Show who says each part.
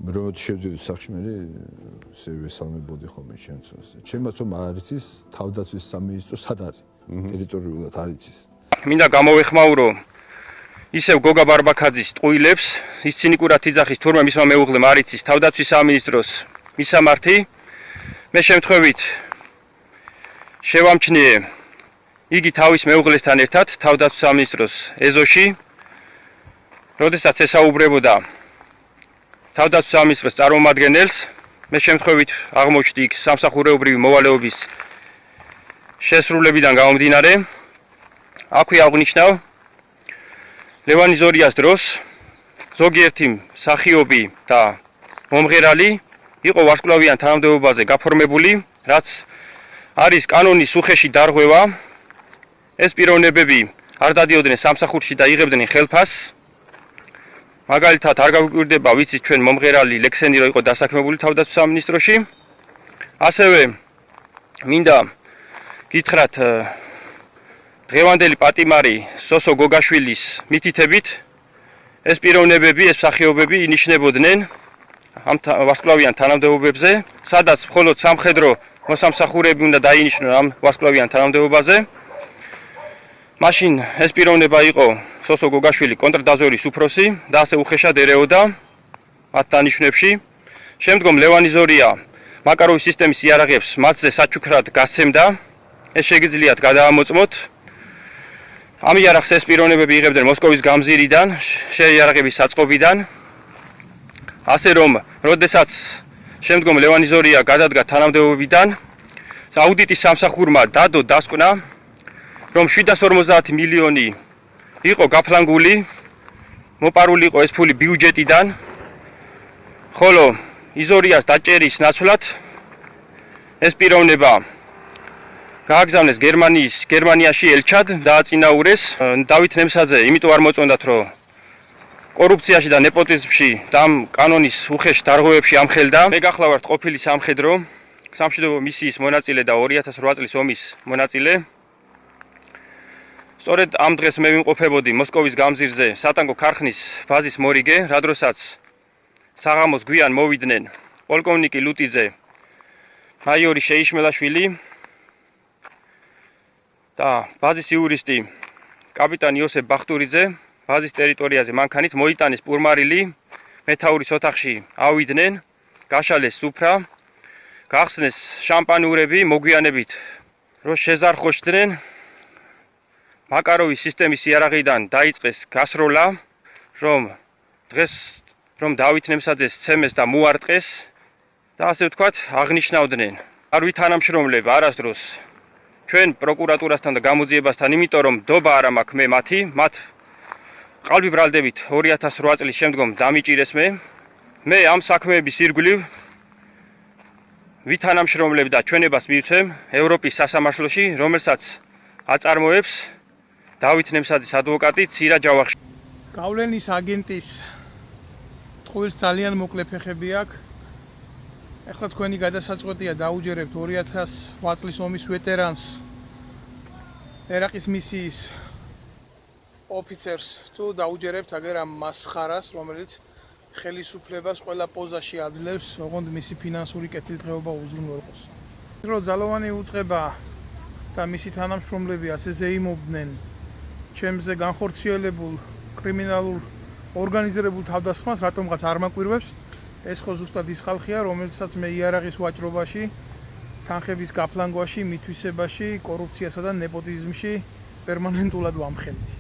Speaker 1: Რომ შევდივით სახში მე სევესალმებოდი ხოლმე ჩემს. ჩემაც რომ არ იცის თავდაცვის სამინისტრო სად არის? ტერიტორიულად არ იცის.
Speaker 2: მინდა გამოვეხმაურო ისევ გოგა ბარბაქაძის ტყუილებს, ის ცინიკურად იძახის თურმე მისმა მეუღლემ არ იცის თავდაცვის სამინისტროს მისამართი. მე შემთხვევით შევამჩნიე იგი თავის მეუღლესთან ერთად თავდაცვის სამინისტროს ეზოში, როდესაც ესაუბრებოდა თავდაცვის სამინისტროს წარმომადგენელს, მე შემთხვევით აღმოჩნდი იქ სამსახურეობრივი მოვალეობის შესრულებიდან გამომდინარე. აქვე აღნიშნავ ლევანი ზორიას დროს ზოგიერთი მსახიობი და მომღერალი იყო ვარსკვლავიან თანამდებობაზე გაფორმებული, რაც არის კანონის უხეში დარღვევა. ეს პიროვნებები არ დადიოდნენ სამსახურში და იღებდნენ ხელფასს. მაგალითად არ გაგვიკვირდება ვიცით ჩვენ მომღერალი ლექსენი რო იყო დასაქმებული თავდაცვის სამინისტროში. ასევე მინდა გითხრათ დღევანდელი პატიმარი სოსო გოგაშვილის მითითებით ეს პიროვნებები, ეს მსახიობები ინიშნებოდნენ ამ ვარსკვლავიან თანამდებობებზე, სადაც მხოლოდ სამხედრო მოსამსახურეები უნდა დაინიშნონ ამ ვარსკვლავიან თანამდებობაზე. მაშინ ეს პიროვნება იყო სოსო გოგაშვილი კონტრდაზვერის უფროსი და ასე უხეშად ერეოდა მათ დანიშნებში. შემდგომ ლევანი ზორია მაკაროვის სისტემის იარაღებს მათზე საჩუქრად გასცემდა. ეს შეგიძლიათ გადაამოწმოთ. ამ იარაღს ეს პიროვნებები იღებდნენ მოსკოვის გამზირიდან, შეიარაღების საწყობიდან. ასე რომ, როდესაც შემდგომ ლევანი ზორია გადადგა თანამდებობიდან, აუდიტის სამსახურმა დადო დასკვნა, რომ 750 მილიონი იყო გაფლანგული, მოპარული იყო ეს ფული ბიუჯეტიდან, ხოლო იზორიას დაჭერის ნაცვლად ეს პიროვნება გააგზავნეს გერმანიაში ელჩად დააწინაურეს. დავით ნემსაძე იმიტომ არ მოწონდათ, რომ კორუფციაში და ნეპოტიზმში და ამ კანონის უხეშ დარღვევებში ამხელდა. მე გახლავართ ყოფილი სამხედრო სამშვიდობო მისიის მონაწილე და 2008 წლის ომის მონაწილე. სწორედ ამ დღეს მე ვიმყოფებოდი მოსკოვის გამზირზე სატანკო ქარხნის ბაზის მორიგე, რა დროსაც საღამოს გვიან მოვიდნენ პოლკოვნიკი ლუტიძე, მაიორი შეიშმელაშვილი და ბაზის იურისტი კაპიტანი იოსებ ბახტურიძე ბაზის ტერიტორიაზე მანქანით მოიტანეს პურმარილი, მეთაურის ოთახში ავიდნენ, გაშალეს სუფრა, გახსნეს შამპანურები, მოგვიანებით რო შეზარხოჩდნენ, მაკაროვის სისტემის იარაღიდან დაიწყეს გასროლა, რომ დღეს რომ დავით ნემსაძეს ცემეს და მოარტყეს და ასე ვთქვათ აღნიშნავდნენ. არ ვითანამშრომლებ არასდროს ჩვენ პროკურატურასთან და გამოძიებასთან, იმიტომ რომ დობა არ მაქვს მე მათი, მათ ყალბი ბრალდებით 2008 წლის შემდგომ დამიჭირეს მე. მე ამ საქმეების ირგვლივ ვითანამშრომლებ და ჩვენებას მივცემ ევროპის სასამართლოში, რომელსაც აწარმოებს დავით ნემსაძის ადვოკატი ცირა ჯავახიშვილი.
Speaker 3: გავლენის აგენტის ტყუილს ძალიან მოკლე ფეხები აქვს. ეხლა თქვენი გადასაწყვეტია დაუჯერებთ 2008 წლის ომის ვეტერანს, ერაყის მისიის ოფიცერს, თუ დაუჯერებთ აგერ ამ მასხარას, რომელიც ხელისუფლებას ყველა პოზაში აძლევს, ოღონდ მისი ფინანსური კეთილდღეობა უზრუნველყოს. რო ძალოვანი უწყება და მისი თანამშრომლები ასე ზეიმობდნენ ჩემზე განხორციელებულ კრიმინალურ ორგანიზებულ თავდასხმას, რატომღაც არ მაკვირვებს. ეს ხო ზუსტად ის ხალხია, რომელსაც მე იარაღის ვაჭრობაში, თანხების გაფლანგვაში, მითვისებაში, კორუფციასა და ნეპოტიზმში პერმანენტულად ვამხელდი.